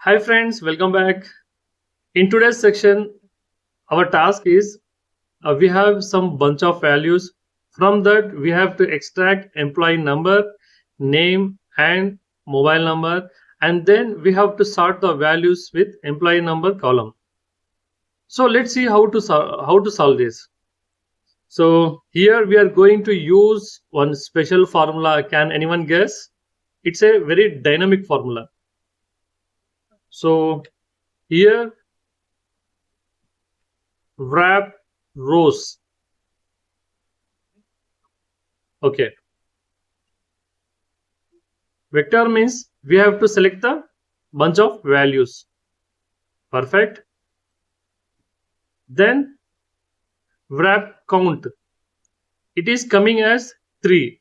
Hi friends, welcome back. In today's section, our task is we have some bunch of values. From that, we have to extract employee number, name, and mobile number, and then we have to sort the values with employee number column. So let's see how to solve this. So here we are going to use one special formula. Can anyone guess? It's a very dynamic formula. So here wrap rows. Okay, vector means we have to select the bunch of values. Perfect. Then wrap count. It is coming as 3.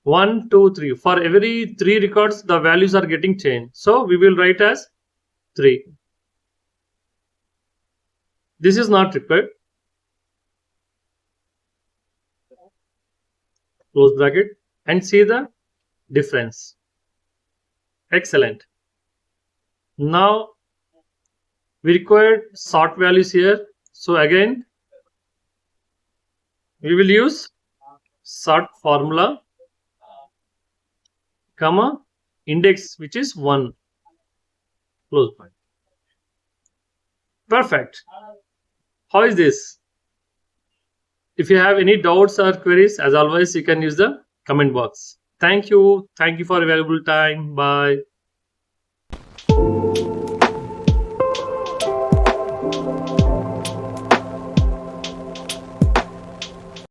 1, 2, 3. For every 3 records, the values are getting changed. So we will write as 3. This is not required. Close bracket and see the difference. Excellent. Now we require sort values here. So again, we will use sort formula, comma, index which is 1. Close bracket. Perfect. How is this? If you have any doubts or queries, as always, you can use the comment box. Thank you. Thank you for your valuable time. Bye.